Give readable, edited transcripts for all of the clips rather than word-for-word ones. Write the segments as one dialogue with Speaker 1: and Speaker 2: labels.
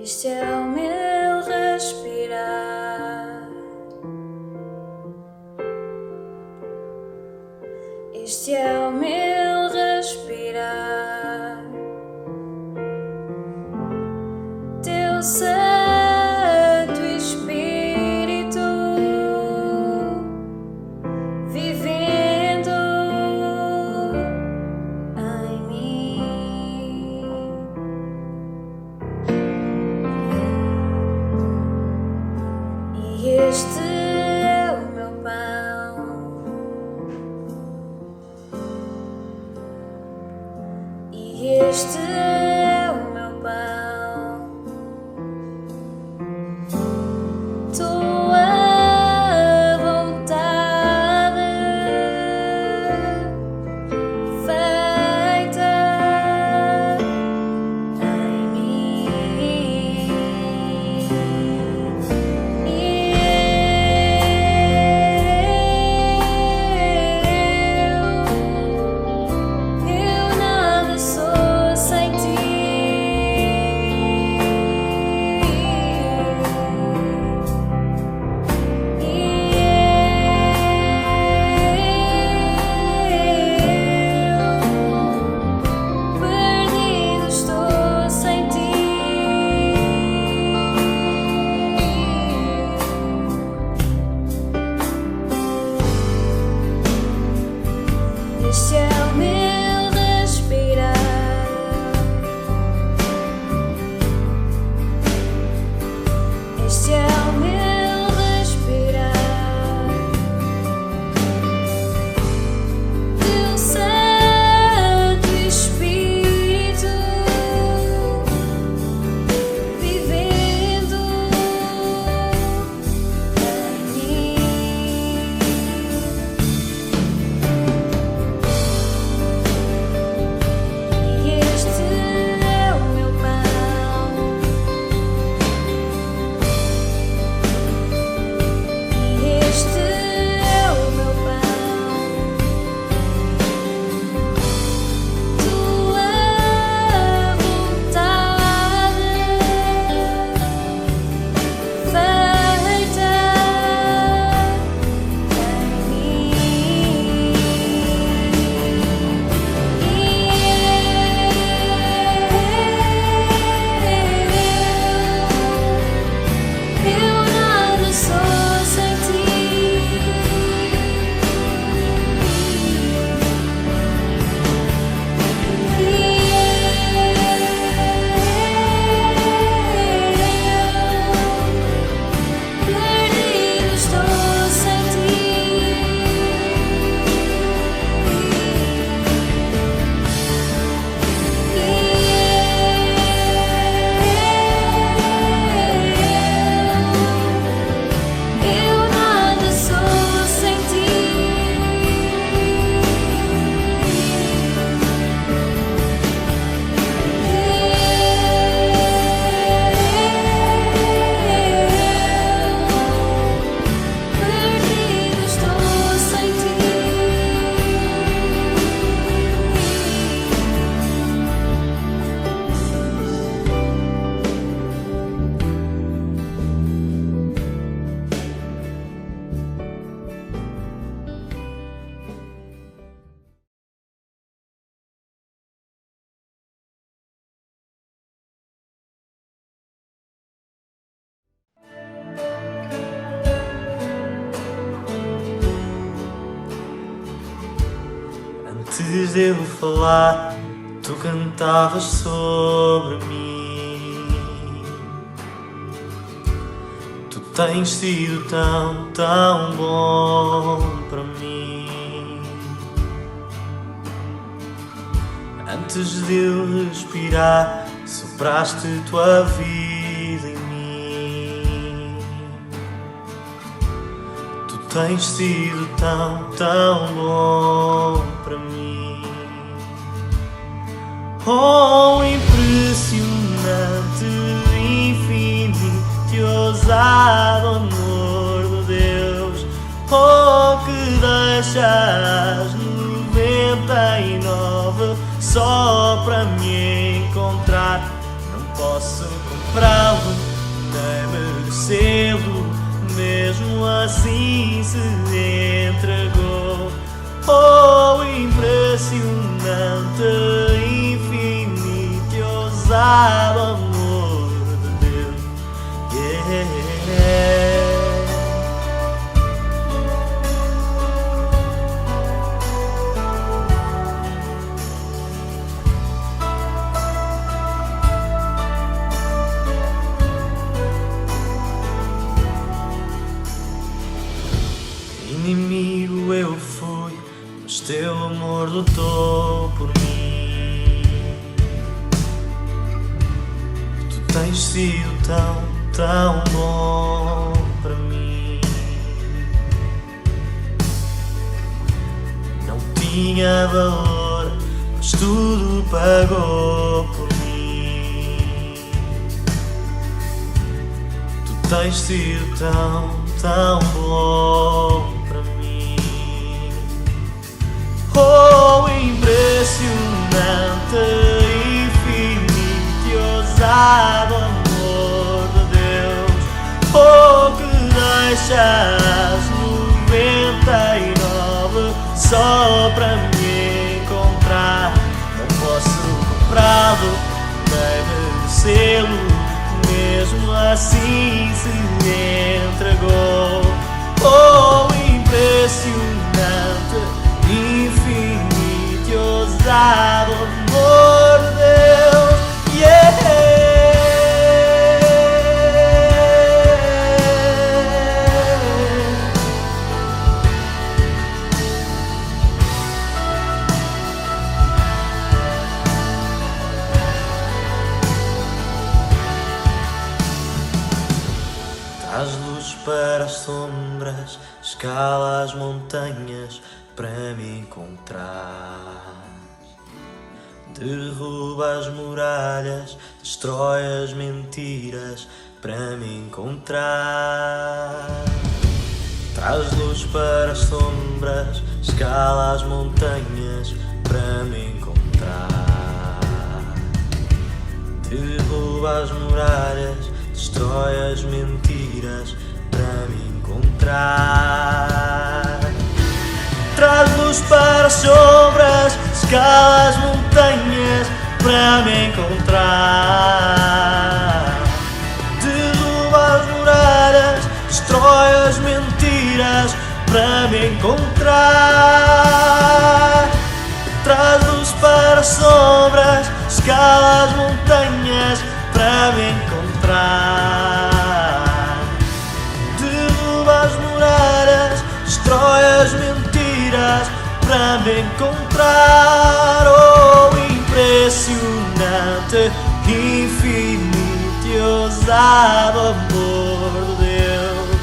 Speaker 1: Este é o meu respirar. Este é o meu respirar. Teu Santo Espírito vivendo em mim. E este é o meu pão. E este é o meu pão. Tua vontade feita em mim. E eu nada sou sem ti. Perdido estou sem ti. Este é o meu respirar. Este é o meu respirar. Teu Santo Espírito vivendo em mim. E este é o meu pão. E este é o meu pão. Tua vontade feita em mim. Eu nada sou sem ti. Perdido estou sem ti. Eu nada sou sem ti. Perdido estou sem ti.
Speaker 2: Antes de eu falar, tu cantavas sobre mim. Tu tens sido tão, tão bom para mim. Antes de eu respirar, sopraste tua vida em mim. Tu tens sido tão, tão bom para mim. Oh, impressionante, infinito e ousado amor de Deus. Oh, que deixas 99 só para me encontrar. Não posso posso comprá-lo, nem merecê-lo, mesmo assim se entregou. Oh, impressionante, infinito e ousado amor de Deus. Yeah. Inimigo eu fui, mas teu amor lutou por mim. Tu tens sido tão, tão bom para mim. Não tinha valor, mas tudo pagou por mim. Tu tens sido tão, tão bom. Oh, impressionante, infinito e ousado amor de Deus. Oh, que deixas 99 só para me encontrar. Não posso comprá-lo, nem merecê-lo, mesmo assim se entregou. Oh, impressionante, infinito e ousado amor de Deus. Yeah. Traz luz para as sombras, escala as montanhas para me encontrar. Derruba as muralhas, destrói as mentiras para me encontrar. Traz luz para as sombras, escala as montanhas para me encontrar. Derruba as muralhas, destrói as mentiras para me encontrar. Traz luz para as sombras, escala as montanhas para me encontrar. Derruba as muralhas, destrói as mentiras para me encontrar. Traz luz para as sombras, escala as montanhas para me encontrar. Derruba as muralhas, destrói as mentiras para me encontrar. Oh, impressionante, infinito e ousado amor de Deus.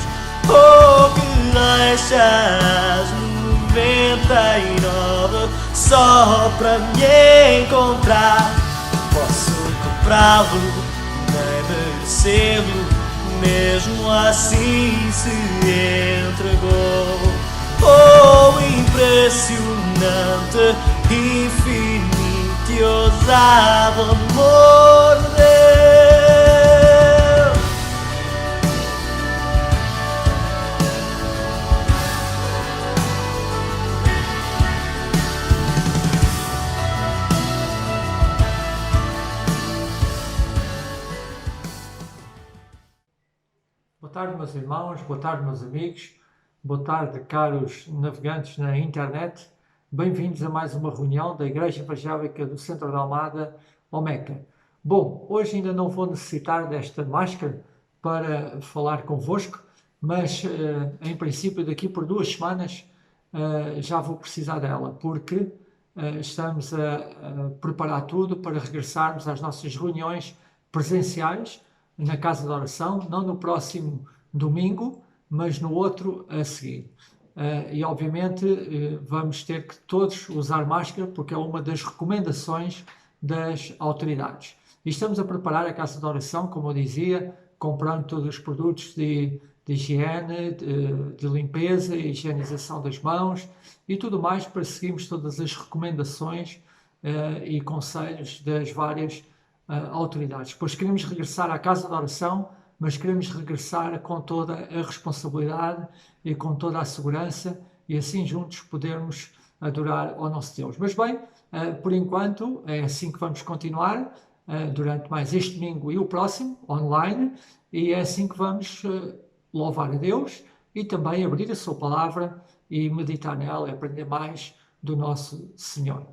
Speaker 2: Oh, que deixas 99 só para me encontrar. Posso comprá-lo, nem merecê-lo, mesmo assim se entregou. Oh, impressionante, infinito e ousado amor de Deus.
Speaker 3: Boa tarde, meus irmãos, boa tarde, meus amigos, boa tarde, caros navegantes na internet. Bem-vindos a mais uma reunião da Igreja Evangélica do Centro da Almada, Omeca. Bom, hoje ainda não vou necessitar desta máscara para falar convosco, mas em princípio daqui por 2 semanas já vou precisar dela, porque estamos a preparar tudo para regressarmos às nossas reuniões presenciais na Casa de Oração, não no próximo domingo, mas no outro a seguir. E obviamente vamos ter que todos usar máscara, porque é uma das recomendações das autoridades. E estamos a preparar a Casa de Oração, como eu dizia, comprando todos os produtos de higiene, de limpeza e higienização das mãos e tudo mais, para seguirmos todas as recomendações e conselhos das várias autoridades. Pois queremos regressar à casa de oração, mas queremos regressar com toda a responsabilidade e com toda a segurança e assim juntos podermos adorar ao nosso Deus. Mas bem, por enquanto é assim que vamos continuar durante mais este domingo e o próximo, online, e é assim que vamos louvar a Deus e também abrir a sua palavra e meditar nela e aprender mais do nosso Senhor.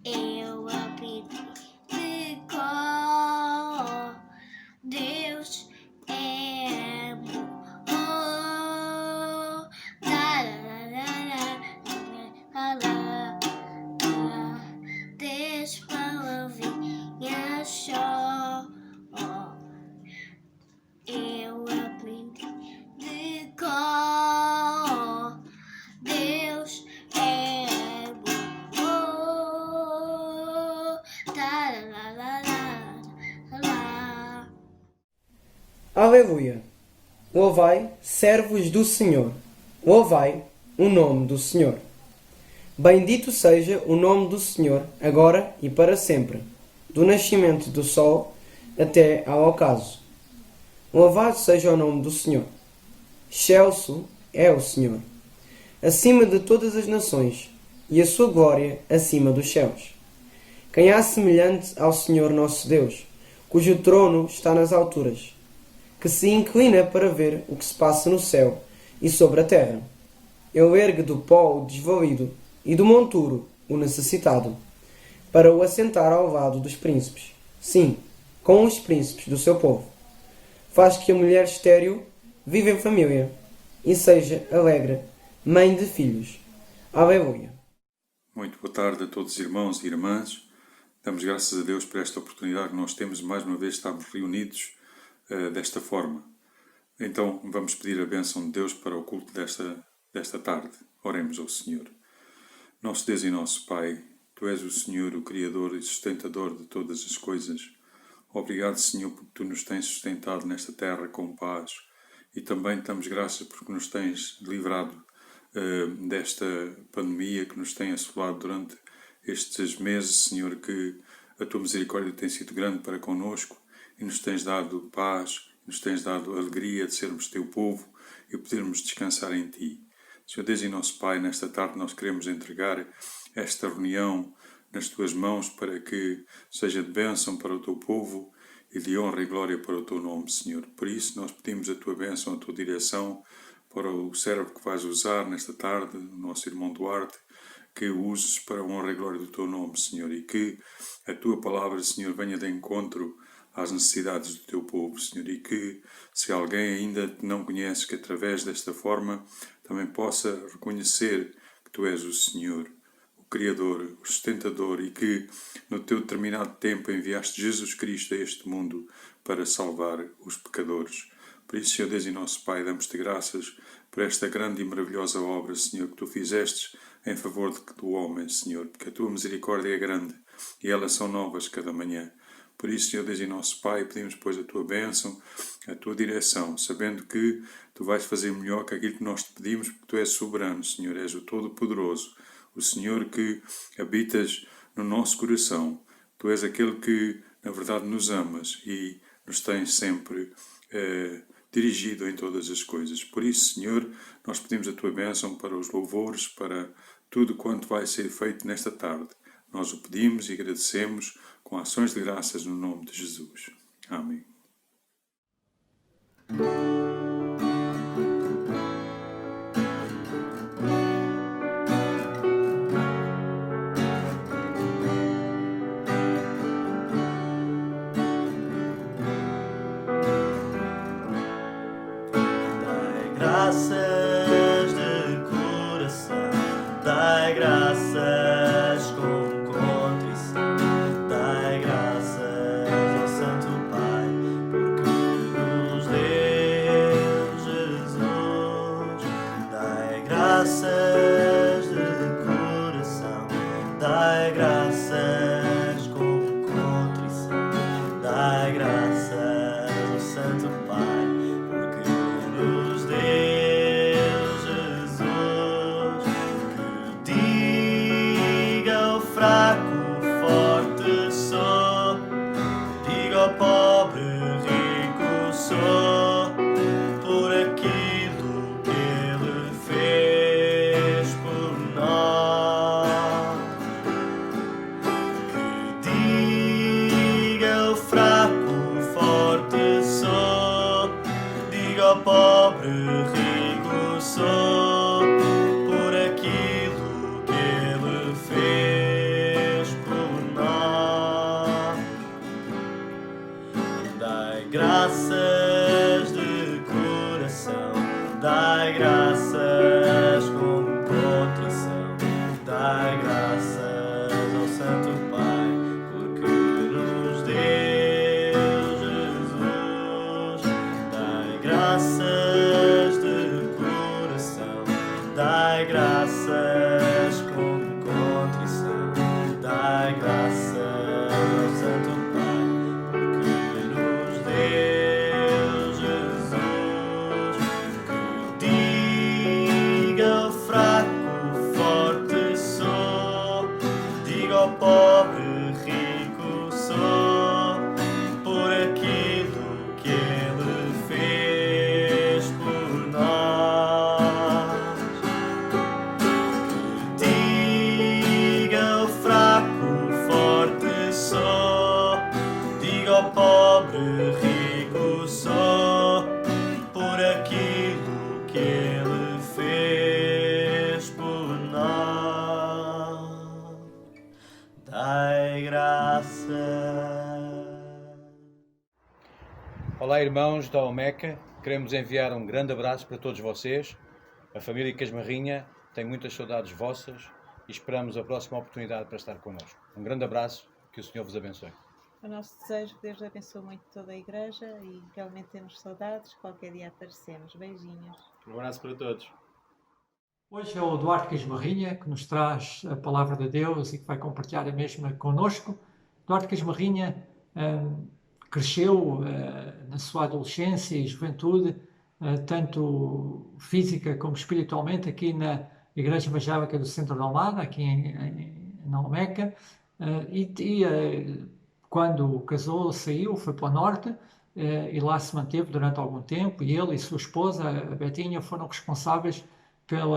Speaker 1: Eu aprendi de cor. Deus é amor. This palavrinha só. Eu aprendi de cor. Deus é
Speaker 4: Aleluia! Louvai, servos do Senhor. Louvai o nome do Senhor. Bendito seja o nome do Senhor, agora e para sempre, do nascimento do sol até ao ocaso. Louvado seja o nome do Senhor. Excelso é o Senhor, acima de todas as nações, e a sua glória acima dos céus. Quem há semelhante ao Senhor nosso Deus, cujo trono está nas alturas, que se inclina para ver o que se passa no céu e sobre a terra. Ele ergue do pó o desvalido e do monturo o necessitado, para o assentar ao lado dos príncipes, sim, com os príncipes do seu povo. Faz que a mulher estéril viva em família e seja alegre, mãe de filhos. Aleluia!
Speaker 5: Muito boa tarde a todos os irmãos e irmãs. Damos graças a Deus por esta oportunidade que nós temos mais uma vez de estarmos reunidos desta forma. Então vamos pedir a bênção de Deus para o culto desta tarde. Oremos ao Senhor. Nosso Deus e nosso Pai, Tu és o Senhor, o Criador e sustentador de todas as coisas. Obrigado, Senhor, porque Tu nos tens sustentado nesta terra com paz e também damos graças porque nos tens livrado desta pandemia que nos tem assolado durante estes meses, Senhor, que a Tua misericórdia tem sido grande para connosco e nos tens dado paz, nos tens dado alegria de sermos Teu povo e podermos descansar em Ti. Senhor Deus e nosso Pai, nesta tarde nós queremos entregar esta reunião nas Tuas mãos para que seja de bênção para o Teu povo e de honra e glória para o Teu nome, Senhor. Por isso nós pedimos a Tua bênção, a Tua direção para o servo que vais usar nesta tarde, o nosso irmão Duarte, que o uses para a honra e glória do Teu nome, Senhor, e que a Tua palavra, Senhor, venha de encontro às necessidades do Teu povo, Senhor, e que se alguém ainda te não conhece, que através desta forma também possa reconhecer que Tu és o Senhor, o Criador, o sustentador, e que no Teu determinado tempo enviaste Jesus Cristo a este mundo para salvar os pecadores. Por isso, Senhor Deus e nosso Pai, damos-te graças por esta grande e maravilhosa obra, Senhor, que Tu fizestes em favor do homem, Senhor, porque a Tua misericórdia é grande e elas são novas cada manhã. Por isso, Senhor Deus e nosso Pai, pedimos, pois, a Tua bênção, a Tua direção, sabendo que Tu vais fazer melhor que aquilo que nós te pedimos, porque Tu és soberano, Senhor, és o Todo-Poderoso, o Senhor que habitas no nosso coração. Tu és aquele que, na verdade, nos amas e nos tens sempre dirigido em todas as coisas. Por isso, Senhor, nós pedimos a Tua bênção para os louvores, para tudo quanto vai ser feito nesta tarde. Nós o pedimos e agradecemos com ações de graças no nome de Jesus. Amém.
Speaker 2: Dai graças de coração, dai graças com contrição, dai graças ao Santo Pai, porque nos deu Jesus. Dai graças de coração, dai graças com contrição, dai graças ao Santo Pai, porque nos deu Jesus. Que Dai graças ao Santo Pai, porque nos deu Jesus. Dai graças de coração, dai graças com contrição. Dai graças ao Santo Pai, porque nos deu Jesus. Que diga ao fraco, forte sou, diga ao pobre, rico sou, por aquilo que Ele fez por nós. Que diga ao fraco, forte sou, diga ao pobre, rico sou, por aquilo que Ele fez por nós. Dai graças.
Speaker 6: Olá, irmãos da Omeca, queremos enviar um grande abraço para todos vocês. A família Casmarrinha tem muitas saudades vossas e esperamos a próxima oportunidade para estar connosco. Um grande abraço, que o Senhor vos abençoe.
Speaker 7: O nosso desejo que Deus abençoe muito toda a igreja e realmente temos saudades. Qualquer dia aparecemos. Beijinhos.
Speaker 8: Um abraço para todos.
Speaker 3: Hoje é o Duarte Casmarrinha que nos traz a palavra de Deus e que vai compartilhar a mesma connosco. Duarte Casmarrinha cresceu na sua adolescência e juventude, tanto física como espiritualmente, aqui na Igreja Evangélica do Centro da Almada, aqui na Omeca, quando casou, saiu, foi para o Norte, e lá se manteve durante algum tempo, e ele e sua esposa, a Betinha, foram responsáveis pelo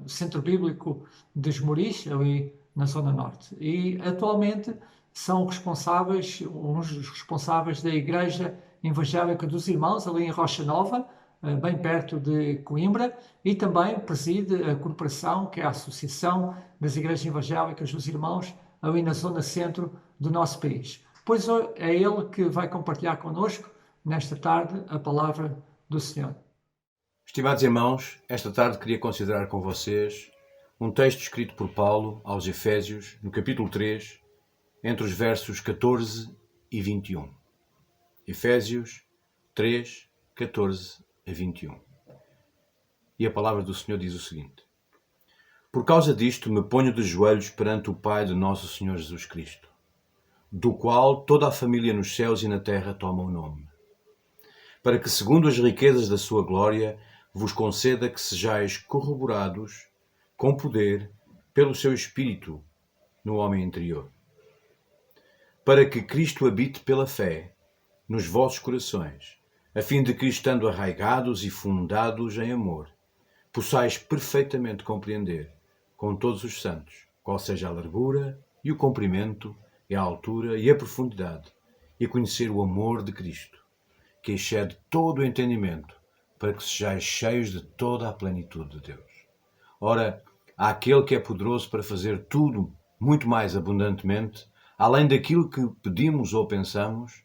Speaker 3: Centro Bíblico de Esmoriz, ali na Zona Norte. E atualmente são responsáveis, uns dos responsáveis da Igreja Evangélica dos Irmãos, ali em Rocha Nova, bem perto de Coimbra, e também preside a corporação, que é a Associação das Igrejas Evangélicas dos Irmãos, ali na Zona Centro do nosso país. Pois é ele que vai compartilhar connosco, nesta tarde, a palavra do Senhor.
Speaker 6: Estimados irmãos, esta tarde queria considerar com vocês um texto escrito por Paulo aos Efésios, no capítulo 3, entre os versos 14 e 21. Efésios 3, 14 a 21. E a palavra do Senhor diz o seguinte: Por causa disto me ponho de joelhos perante o Pai de nosso Senhor Jesus Cristo, do qual toda a família nos céus e na terra toma o nome, para que, segundo as riquezas da sua glória, vos conceda que sejais corroborados com poder pelo seu Espírito no homem interior, para que Cristo habite pela fé nos vossos corações, a fim de que, estando arraigados e fundados em amor, possais perfeitamente compreender com todos os santos qual seja a largura e o comprimento e a altura e a profundidade, e conhecer o amor de Cristo, que excede todo o entendimento, para que sejais cheios de toda a plenitude de Deus. Ora, àquele que é poderoso para fazer tudo muito mais abundantemente, além daquilo que pedimos ou pensamos,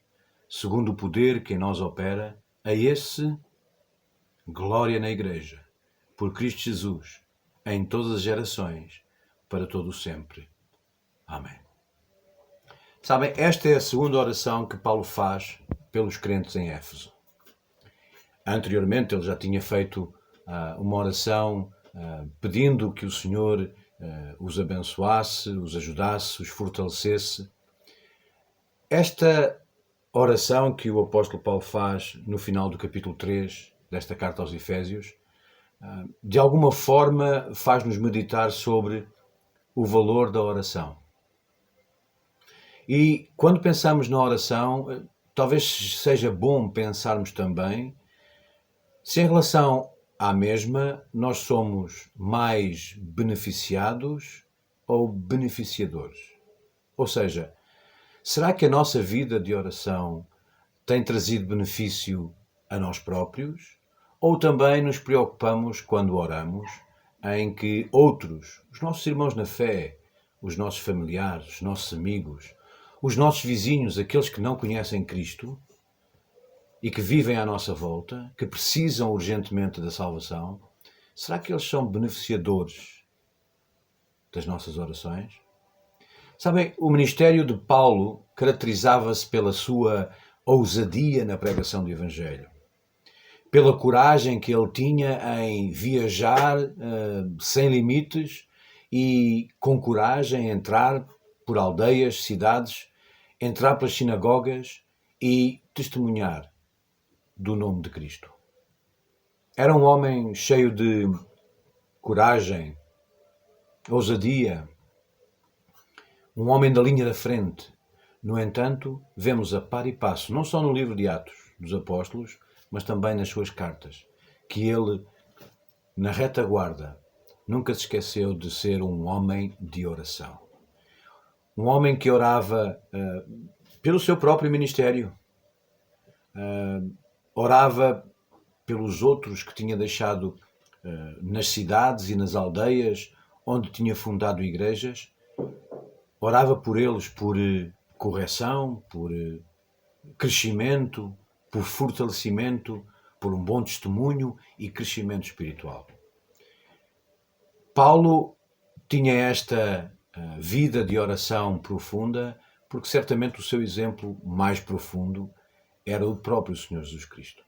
Speaker 6: segundo o poder que em nós opera, a esse glória na Igreja, por Cristo Jesus, em todas as gerações, para todo o sempre. Amém. Sabem, esta é a segunda oração que Paulo faz pelos crentes em Éfeso. Anteriormente ele já tinha feito uma oração pedindo que o Senhor os abençoasse, os ajudasse, os fortalecesse. Esta oração que o apóstolo Paulo faz no final do capítulo 3 desta carta aos Efésios, de alguma forma faz-nos meditar sobre o valor da oração. E quando pensamos na oração, talvez seja bom pensarmos também se em relação à mesma nós somos mais beneficiados ou beneficiadores. Ou seja, será que a nossa vida de oração tem trazido benefício a nós próprios? Ou também nos preocupamos quando oramos em que outros, os nossos irmãos na fé, os nossos familiares, os nossos amigos, os nossos vizinhos, aqueles que não conhecem Cristo e que vivem à nossa volta, que precisam urgentemente da salvação, será que eles são beneficiadores das nossas orações? Sabem, o ministério de Paulo caracterizava-se pela sua ousadia na pregação do Evangelho, pela coragem que ele tinha em viajar sem limites e com coragem entrar por aldeias, cidades, entrar pelas sinagogas e testemunhar do nome de Cristo. Era um homem cheio de coragem, ousadia, um homem da linha da frente. No entanto, vemos a par e passo, não só no livro de Atos dos Apóstolos, mas também nas suas cartas, que ele, na retaguarda, nunca se esqueceu de ser um homem de oração. Um homem que orava pelo seu próprio ministério, orava pelos outros que tinha deixado nas cidades e nas aldeias onde tinha fundado igrejas, orava por eles por correção, por crescimento, por fortalecimento, por um bom testemunho e crescimento espiritual. Paulo tinha esta vida de oração profunda porque certamente o seu exemplo mais profundo era o próprio Senhor Jesus Cristo.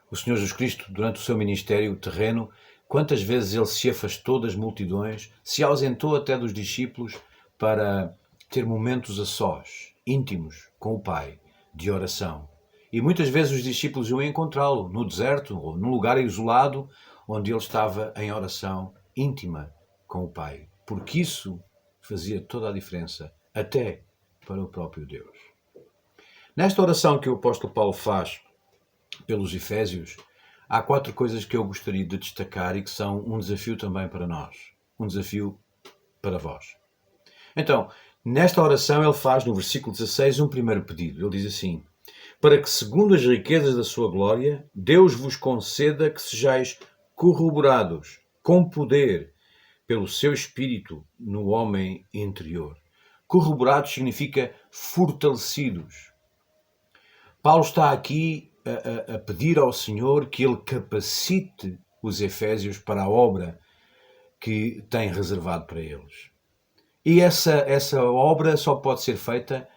Speaker 6: O Senhor Jesus Cristo, durante o seu ministério terreno, quantas vezes ele se afastou das multidões, se ausentou até dos discípulos para ter momentos a sós, íntimos, com o Pai, de oração. E muitas vezes os discípulos iam encontrá-lo no deserto ou num lugar isolado onde ele estava em oração íntima com o Pai, porque isso fazia toda a diferença, até para o próprio Deus. Nesta oração que o apóstolo Paulo faz pelos Efésios, há 4 coisas que eu gostaria de destacar e que são um desafio também para nós, um desafio para vós. Então, nesta oração ele faz, no versículo 16, um primeiro pedido. Ele diz assim: para que, segundo as riquezas da sua glória, Deus vos conceda que sejais corroborados com poder pelo seu Espírito no homem interior. Corroborados significa fortalecidos. Paulo está aqui a pedir ao Senhor que ele capacite os Efésios para a obra que tem reservado para eles. E essa obra só pode ser feita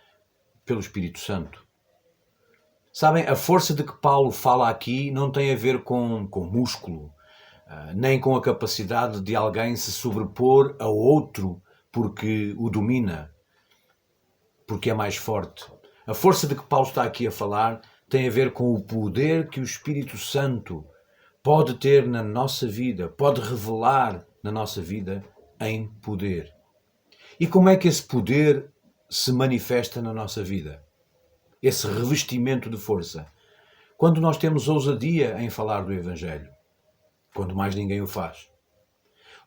Speaker 6: pelo Espírito Santo. Sabem, a força de que Paulo fala aqui não tem a ver com músculo, nem com a capacidade de alguém se sobrepor a outro porque o domina, porque é mais forte. A força de que Paulo está aqui a falar tem a ver com o poder que o Espírito Santo pode ter na nossa vida, pode revelar na nossa vida em poder. E como é que esse poder se manifesta na nossa vida? Esse revestimento de força. Quando nós temos ousadia em falar do Evangelho, quando mais ninguém o faz.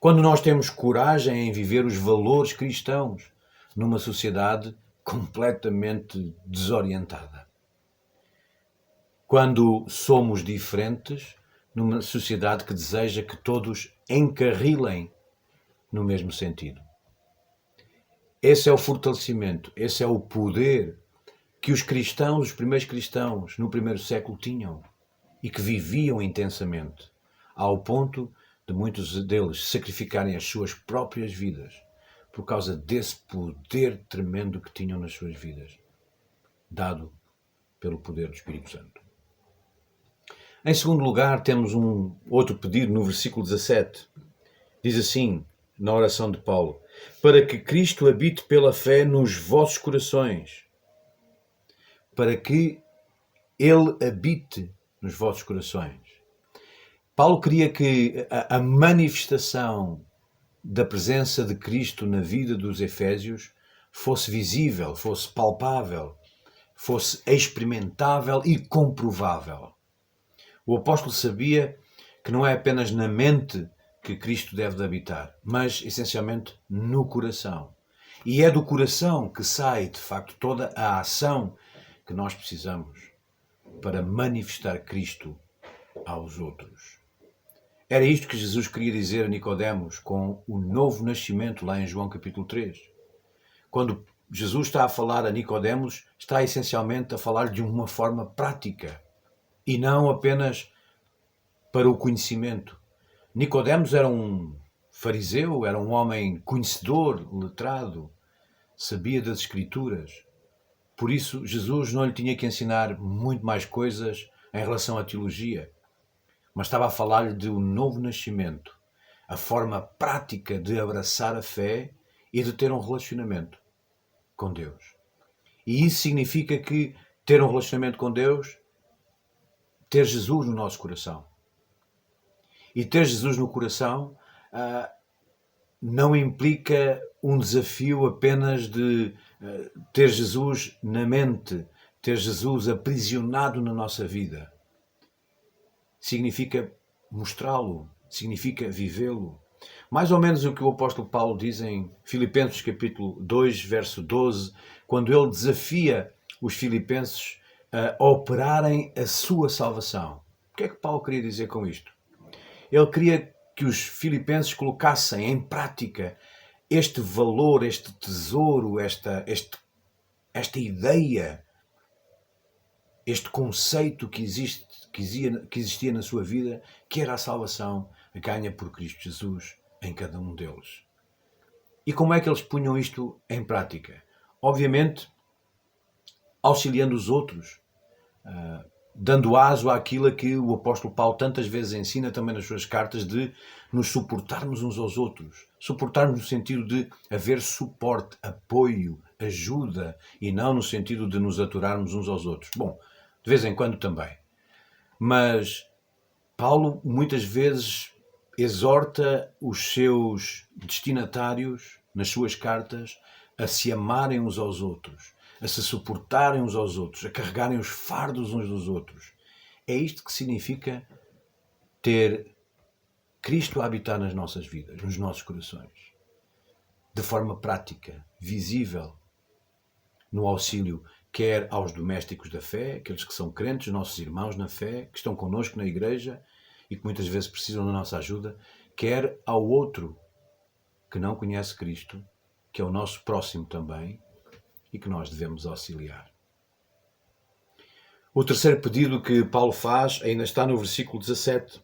Speaker 6: Quando nós temos coragem em viver os valores cristãos numa sociedade completamente desorientada. Quando somos diferentes numa sociedade que deseja que todos encarrilem no mesmo sentido. Esse é o fortalecimento, esse é o poder que os cristãos, os primeiros cristãos no primeiro século tinham e que viviam intensamente, ao ponto de muitos deles sacrificarem as suas próprias vidas por causa desse poder tremendo que tinham nas suas vidas, dado pelo poder do Espírito Santo. Em segundo lugar, temos um outro pedido no versículo 17. Diz assim, na oração de Paulo: para que Cristo habite pela fé nos vossos corações. Para que Ele habite nos vossos corações. Paulo queria que a manifestação da presença de Cristo na vida dos Efésios fosse visível, fosse palpável, fosse experimentável e comprovável. O apóstolo sabia que não é apenas na mente que Cristo deve habitar, mas essencialmente no coração. E é do coração que sai, de facto, toda a ação que nós precisamos para manifestar Cristo aos outros. Era isto que Jesus queria dizer a Nicodemos com o novo nascimento lá em João capítulo 3. Quando Jesus está a falar a Nicodemos, está essencialmente a falar de uma forma prática e não apenas para o conhecimento. Nicodemos era um fariseu, era um homem conhecedor, letrado, sabia das Escrituras. Por isso, Jesus não lhe tinha que ensinar muito mais coisas em relação à teologia, mas estava a falar-lhe de um novo nascimento, a forma prática de abraçar a fé e de ter um relacionamento com Deus. E isso significa que ter um relacionamento com Deus, ter Jesus no nosso coração. E ter Jesus no coração não implica um desafio apenas de ter Jesus na mente, ter Jesus aprisionado na nossa vida. Significa mostrá-lo, significa vivê-lo. Mais ou menos o que o apóstolo Paulo diz em Filipenses capítulo 2, verso 12, quando ele desafia os filipenses a operarem a sua salvação. O que é que Paulo queria dizer com isto? Ele queria que os filipenses colocassem em prática este valor, este tesouro, esta ideia, este conceito que existia na sua vida, que era a salvação ganha por Cristo Jesus em cada um deles. E como é que eles punham isto em prática? Obviamente, auxiliando os outros, dando aso àquilo a que o apóstolo Paulo tantas vezes ensina também nas suas cartas, de nos suportarmos uns aos outros. Suportarmos no sentido de haver suporte, apoio, ajuda, e não no sentido de nos aturarmos uns aos outros. Bom, de vez em quando também. Mas Paulo muitas vezes exorta os seus destinatários nas suas cartas a se amarem uns aos outros, a se suportarem uns aos outros, a carregarem os fardos uns dos outros. É isto que significa ter Cristo a habitar nas nossas vidas, nos nossos corações, de forma prática, visível, no auxílio quer aos domésticos da fé, aqueles que são crentes, nossos irmãos na fé, que estão connosco na igreja e que muitas vezes precisam da nossa ajuda, quer ao outro que não conhece Cristo, que é o nosso próximo também, e que nós devemos auxiliar. O terceiro pedido que Paulo faz ainda está no versículo 17,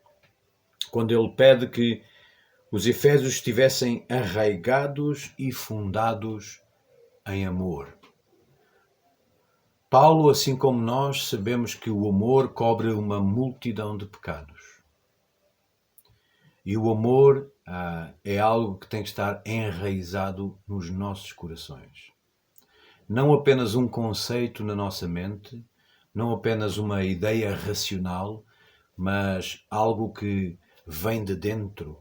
Speaker 6: quando ele pede que os efésios estivessem arraigados e fundados em amor. Paulo, assim como nós, sabemos que o amor cobre uma multidão de pecados. E o amor é algo que tem que estar enraizado nos nossos corações. Não apenas um conceito na nossa mente, não apenas uma ideia racional, mas algo que vem de dentro.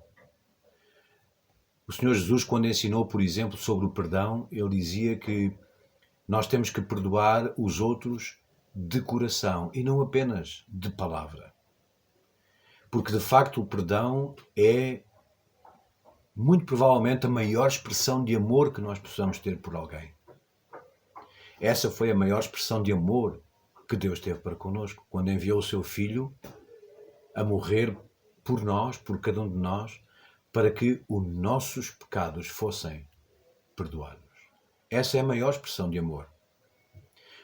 Speaker 6: O Senhor Jesus, quando ensinou, por exemplo, sobre o perdão, ele dizia que nós temos que perdoar os outros de coração e não apenas de palavra. Porque, de facto, o perdão é, muito provavelmente, a maior expressão de amor que nós possamos ter por alguém. Essa foi a maior expressão de amor que Deus teve para connosco, quando enviou o seu Filho a morrer por nós, por cada um de nós, para que os nossos pecados fossem perdoados. Essa é a maior expressão de amor.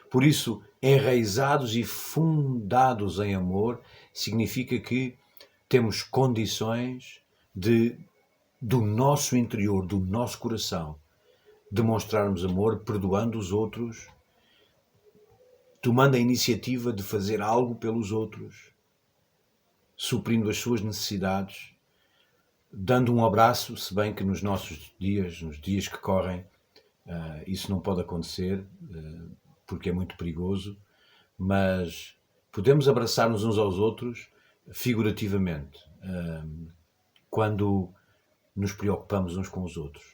Speaker 6: Por isso, enraizados e fundados em amor, significa que temos condições do nosso interior, do nosso coração, demonstrarmos amor, perdoando os outros, tomando a iniciativa de fazer algo pelos outros, suprindo as suas necessidades, dando um abraço, se bem que nos nossos dias, nos dias que correm, isso não pode acontecer, porque é muito perigoso, mas podemos abraçar-nos uns aos outros figurativamente, quando nos preocupamos uns com os outros,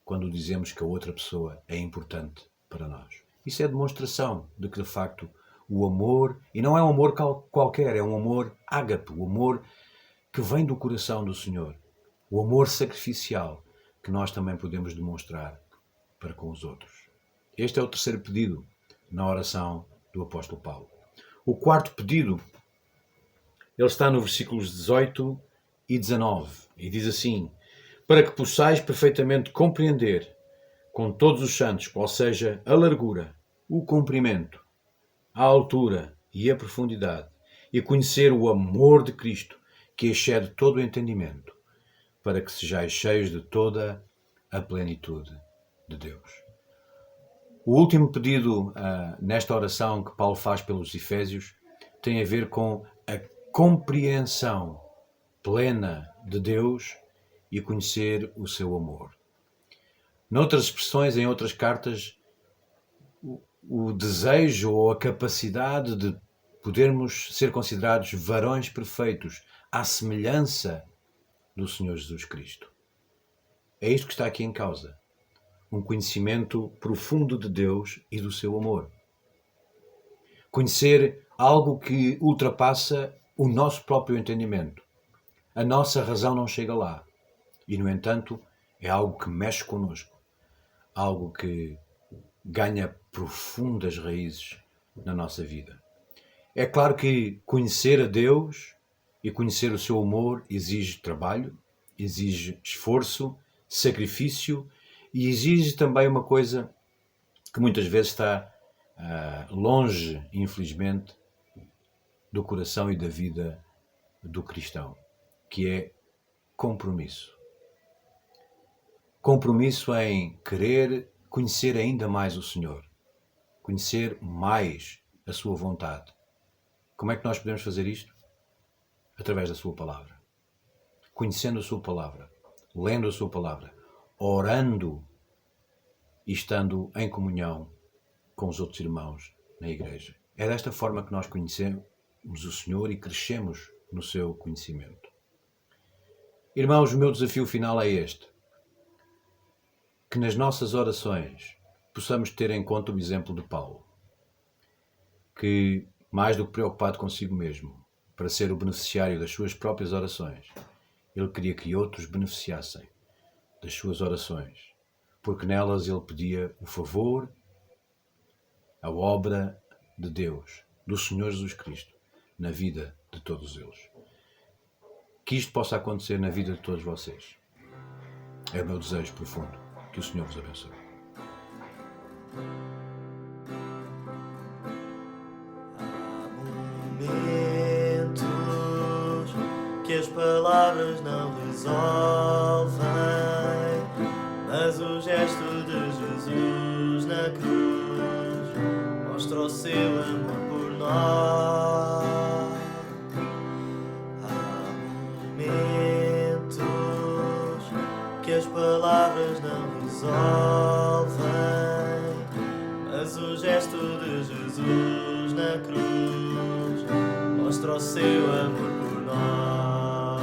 Speaker 6: quando dizemos que a outra pessoa é importante para nós. Isso é demonstração de que, de facto, o amor, e não é um amor qualquer, é um amor ágape, o amor que vem do coração do Senhor, o amor sacrificial que nós também podemos demonstrar para com os outros. Este é o terceiro pedido na oração do apóstolo Paulo. O quarto pedido, ele está no versículos 18 e 19, e diz assim: para que possais perfeitamente compreender com todos os santos qual seja a largura, o comprimento, a altura e a profundidade, e conhecer o amor de Cristo, que excede todo o entendimento, para que sejais cheios de toda a plenitude de Deus. O último pedido nesta oração que Paulo faz pelos Efésios tem a ver com a compreensão plena de Deus e conhecer o seu amor. Noutras expressões, em outras cartas, o desejo ou a capacidade de podermos ser considerados varões perfeitos à semelhança do Senhor Jesus Cristo. É isto que está aqui em causa. Um conhecimento profundo de Deus e do seu amor. Conhecer algo que ultrapassa o nosso próprio entendimento. A nossa razão não chega lá. E, no entanto, é algo que mexe connosco. Algo que ganha profundas raízes na nossa vida. É claro que conhecer a Deus e conhecer o seu amor exige trabalho, exige esforço, sacrifício e exige também uma coisa que muitas vezes está longe, infelizmente, do coração e da vida do cristão, que é compromisso. Compromisso em querer conhecer ainda mais o Senhor, conhecer mais a sua vontade. Como é que nós podemos fazer isto? Através da sua palavra. Conhecendo a sua palavra, lendo a sua palavra, orando e estando em comunhão com os outros irmãos na igreja. É desta forma que nós conhecemos o Senhor e crescemos no seu conhecimento. Irmãos, o meu desafio final é este. Que nas nossas orações possamos ter em conta o exemplo de Paulo, que, mais do que preocupado consigo mesmo, para ser o beneficiário das suas próprias orações, ele queria que outros beneficiassem das suas orações, porque nelas ele pedia o favor, a obra de Deus, do Senhor Jesus Cristo, na vida de todos eles. Que isto possa acontecer na vida de todos vocês. É o meu desejo profundo. Que o Senhor vos abençoe.
Speaker 2: Há momentos que as palavras não resolvem, mas o gesto de Jesus na cruz mostra o seu amor por nós. Há momentos que as palavras não resolvem, mas o gesto de Jesus na cruz mostra o seu amor por nós.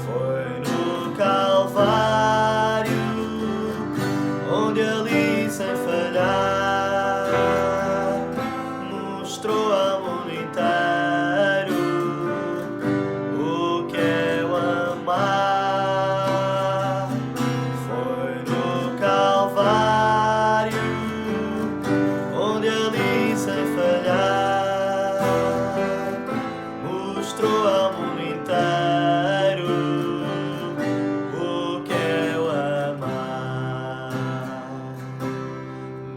Speaker 2: Foi no Calvário, onde ali sem falhar mostrou ao mundo inteiro o que é o amar. Foi no Calvário, onde ali sem falhar mostrou ao mundo inteiro o que é o amar.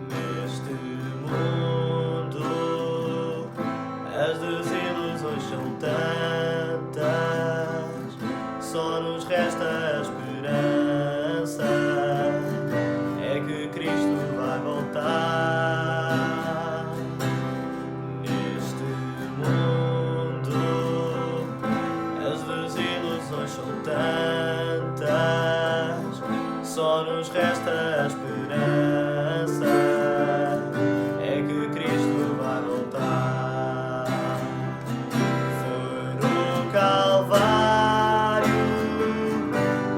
Speaker 2: Neste mundo as desilusões são tantas, só nos resta a esperança, é que Cristo vai voltar. Neste mundo as desilusões são tantas, só nos resta a esperança, é que Cristo vai voltar. Foi no Calvário,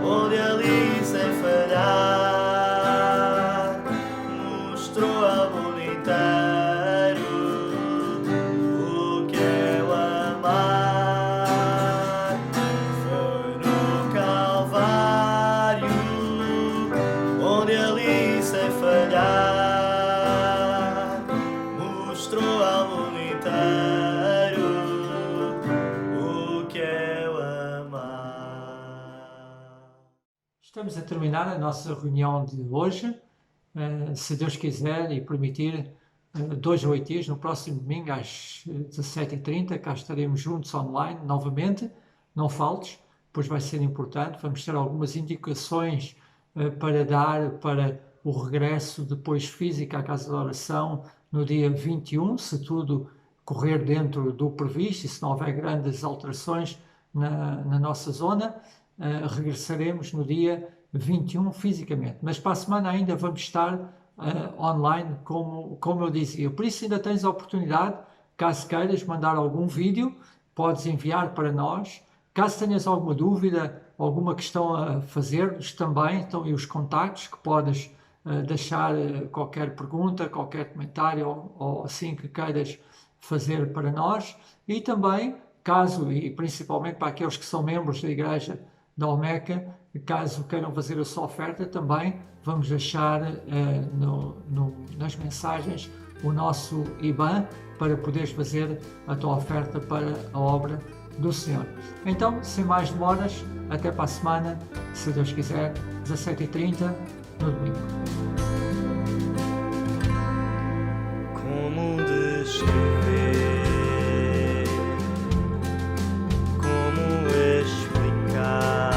Speaker 2: onde ali sem falhar mostrou ao mundo inteiro o que é o amar. Foi no Calvário, onde ali sem falhar mostrou ao mundo inteiro o que é o amar.
Speaker 3: Estamos a terminar a nossa reunião de hoje. Se Deus quiser e permitir, 2 a 8 dias, no próximo domingo às 17h30, cá estaremos juntos online novamente. Não faltes, depois vai ser importante. Vamos ter algumas indicações para dar para o regresso depois físico à casa de oração no dia 21, se tudo correr dentro do previsto e se não houver grandes alterações na nossa zona, regressaremos no dia 21 fisicamente. Mas para a semana ainda vamos estar online, como eu dizia. Por isso ainda tens a oportunidade, caso queiras mandar algum vídeo, podes enviar para nós. Caso tenhas alguma dúvida, alguma questão a fazer-nos também, então e os contactos que podes deixar qualquer pergunta, qualquer comentário ou assim que queiras fazer para nós. E também, caso, e principalmente para aqueles que são membros da Igreja da Olmeca, caso queiram fazer a sua oferta, também vamos deixar nas mensagens o nosso IBAN para poderes fazer a tua oferta para a obra do Senhor. Então, sem mais demoras, até para a semana, se Deus quiser, 17h30 no domingo.
Speaker 2: Como descrever? Como explicar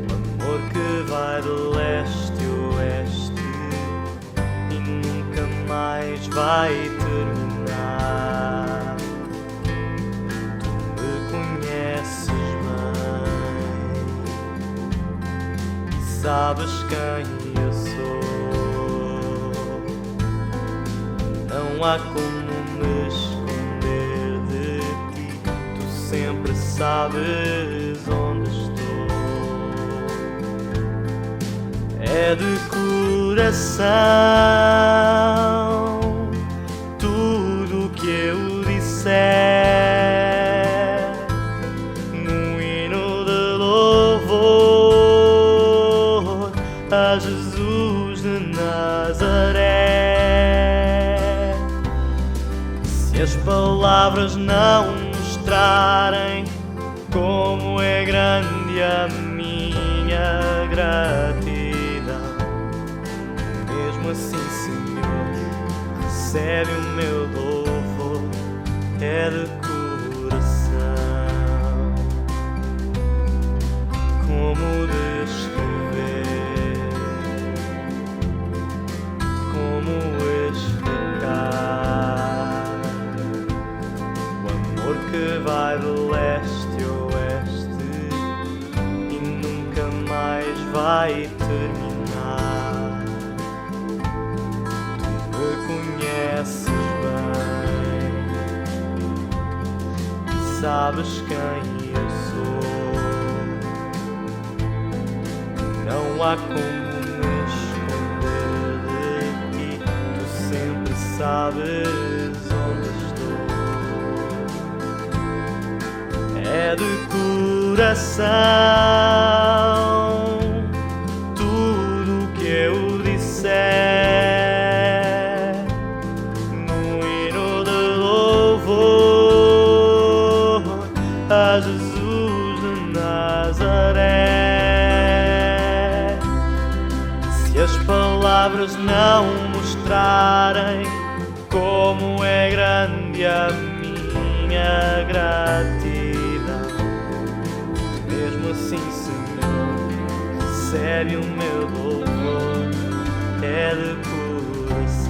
Speaker 2: o amor que vai de leste a oeste e nunca mais vai terminar? Tu me conheces bem, sabes quem eu sou. Não há como me esconder de ti, tu sempre sabes onde estou. É de coração tudo o que eu disser, no hino de louvor a Jesus de Nazaré. Se as palavras não mostrarem como é grande a minha gratidão, mesmo assim, Senhor, recebe o meu louvor, é de coração. Como descrever? Como explicar o amor que vai de leste a oeste e nunca mais vai terminar? Tu me conheces bem, sabes quem eu sou. Não há como me esconder de ti, tu sempre sabes onde estou. É de coração tudo o que eu disser, no hino de louvor a Jesus de Nazaré. Se as palavras não mostrarem como é grande a minha gratidão, mesmo assim, Senhor, recebe o meu louvor, é de coração.